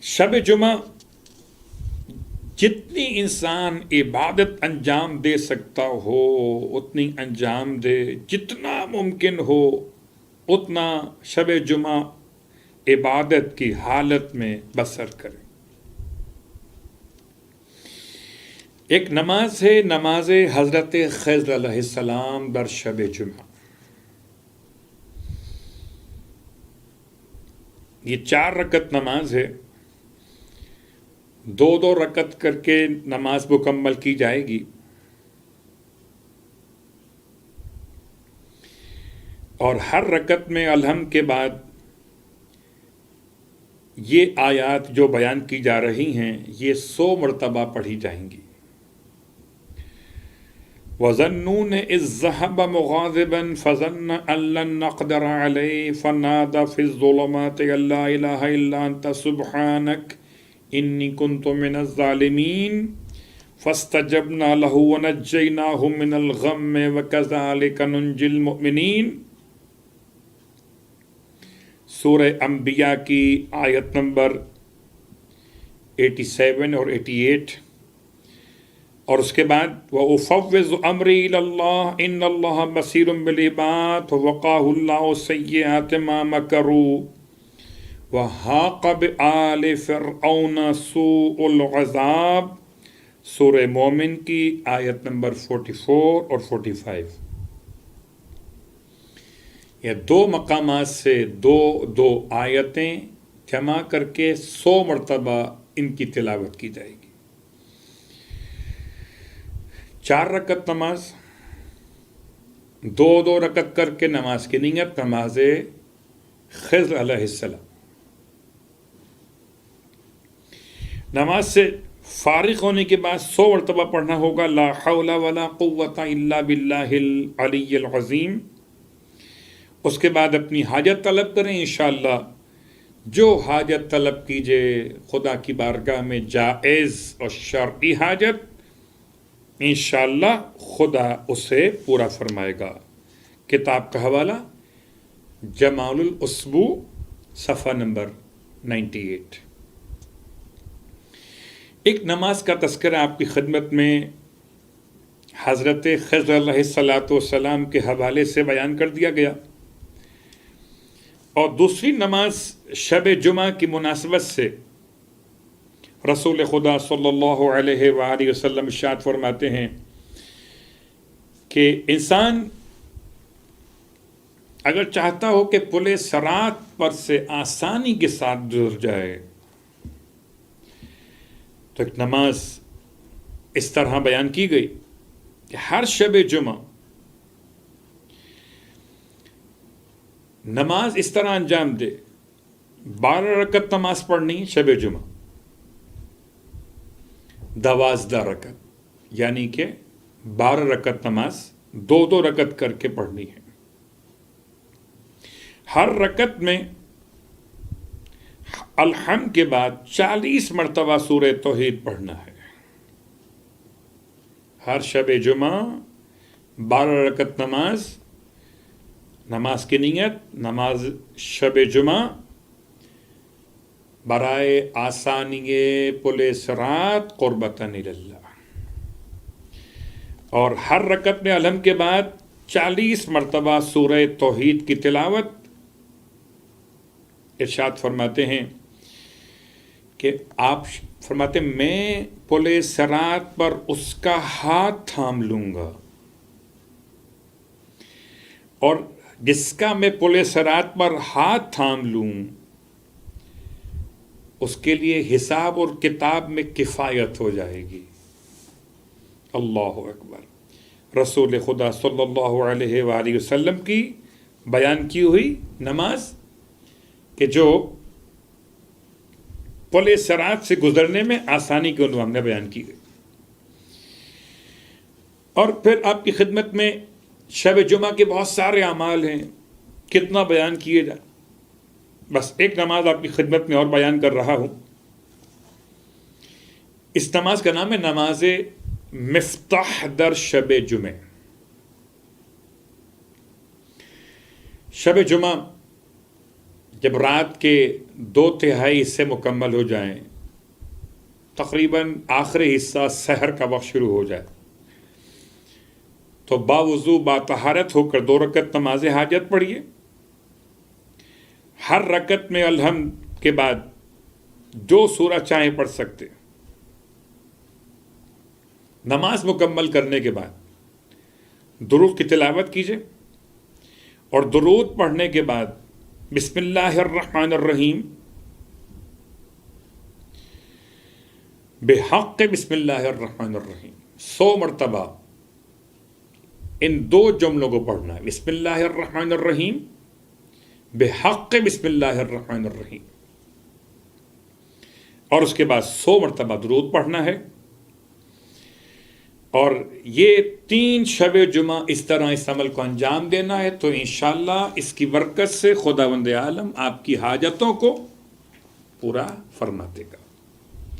شب جمعہ جتنی انسان عبادت انجام دے سکتا ہو اتنی انجام دے، جتنا ممکن ہو اتنا شب جمعہ عبادت کی حالت میں بسر کرے۔ ایک نماز ہے، نماز حضرت خضر علیہ السلام در شب جمعہ۔ یہ 4 رکعت نماز ہے، 2 رکعت کر کے نماز مکمل کی جائے گی، اور ہر رکعت میں الحمد کے بعد یہ آیات جو بیان کی جا رہی ہیں یہ 100 مرتبہ پڑھی جائیں گی۔ وَظَنُّونَ إِذْ ذَّهَبَ مُغَاضِبًا فَظَنَّ أَن لَّن نَّقْدِرَ عَلَيْهِ فَنَادَىٰ فِي الظُّلُمَاتِ أَن لَّا إِلَٰهَ إِلَّا أَنتَ سُبْحَانَكَ إِنِّي كُنتُ مِنَ الظَّالِمِينَ فَاسْتَجَبْنَا لَهُ وَنَجَّيْنَاهُ مِنَ الْغَمِّ وَكَذَٰلِكَ نُنجِي الْمُؤْمِنِينَ۔ سورہ انبیاء کی آیت نمبر 87 اور 88، اور اس کے بعد وَأُفَوِّضُ أَمْرِي إِلَى اللَّهِ إِنَّ اللَّهَ بَصِيرٌ بِالْعِبَادِ وَوَقَاهُ اللَّهُ سَيِّئَاتِ مَا مَكَرُوا وَحَاقَ بِآلِ فِرْعَوْنَ سُوءُ الْعَذَابِ۔ سورہ مومن کی آیت نمبر 44 اور 45۔ یہ 2 مقامات سے دو آیتیں جمع کر کے 100 مرتبہ ان کی تلاوت کی جائے گی۔ 4 رکعت نماز، 2 رکعت کر کے نماز کی نیت، نماز خضر علیہ السلام۔ نماز سے فارغ ہونے کے بعد 100 مرتبہ پڑھنا ہوگا لا حول ولا قوة الا باللہ العلی العظیم۔ اس کے بعد اپنی حاجت طلب کریں، انشاءاللہ جو حاجت طلب کیجئے خدا کی بارگاہ میں جائز اور شرعی حاجت، انشاءاللہ خدا اسے پورا فرمائے گا۔ کتاب کا حوالہ جمال الاسبوع، صفحہ نمبر 98۔ ایک نماز کا تذکرہ آپ کی خدمت میں حضرت خضر علیہ السلام کے حوالے سے بیان کر دیا گیا، اور دوسری نماز شب جمعہ کی مناسبت سے رسول خدا صلی اللہ علیہ وآلہ وسلم ارشاد فرماتے ہیں کہ انسان اگر چاہتا ہو کہ پل صراط پر سے آسانی کے ساتھ گزر جائے تو ایک نماز اس طرح بیان کی گئی کہ ہر شب جمعہ نماز اس طرح انجام دے، 12 رکعت نماز پڑھنی شب جمعہ، 12 رکعت، یعنی کہ 12 رکعت نماز 2 رکعت کر کے پڑھنی ہے۔ ہر رکعت میں الحمد کے بعد 40 مرتبہ سورہ توحید پڑھنا ہے۔ ہر شب جمعہ 12 رکعت نماز کی نیت، نماز شب جمعہ برائے آسانی پل صراط قربتاً اللہ، اور ہر رکعت میں الحمد کے بعد 40 مرتبہ سورہ توحید کی تلاوت۔ ارشاد فرماتے ہیں کہ آپ فرماتے میں پل صراط پر اس کا ہاتھ تھام لوں گا، اور جس کا میں پل صراط پر ہاتھ تھام لوں اس کے لیے حساب اور کتاب میں کفایت ہو جائے گی۔ اللہ اکبر۔ رسول خدا صلی اللہ علیہ وآلہ وسلم کی بیان کی ہوئی نماز کہ جو پل صراط سے گزرنے میں آسانی کے عنوان میں بیان کی گئی۔ اور پھر آپ کی خدمت میں شب جمعہ کے بہت سارے اعمال ہیں، کتنا بیان کیے جائیں، بس ایک نماز آپ کی خدمت میں اور بیان کر رہا ہوں۔ اس نماز کا نام ہے نماز مفتاح در شب جمعہ۔ شب جمعہ جب رات کے 2/3 حصے مکمل ہو جائیں، تقریباً آخری حصہ سحر کا وقت شروع ہو جائے، تو باوضو باطہارت ہو کر 2 رکعت نماز حاجت پڑھیے. ہر رکعت میں الحمد کے بعد جو سورہ چاہیں پڑھ سکتے. نماز مکمل کرنے کے بعد درود کی تلاوت کیجیے، اور درود پڑھنے کے بعد بسم اللہ الرحمن الرحیم، بحق بسم اللہ الرحمن الرحیم 100 مرتبہ ان 2 جملوں کو پڑھنا ہے. بسم اللہ الرحمن الرحیم بحق بسم اللہ الرحمن الرحیم، اور اس کے بعد 100 مرتبہ درود پڑھنا ہے. اور یہ 3 شب جمعہ اس طرح اس عمل کو انجام دینا ہے، تو انشاءاللہ اس کی برکت سے خداوند عالم آپ کی حاجتوں کو پورا فرما دے گا.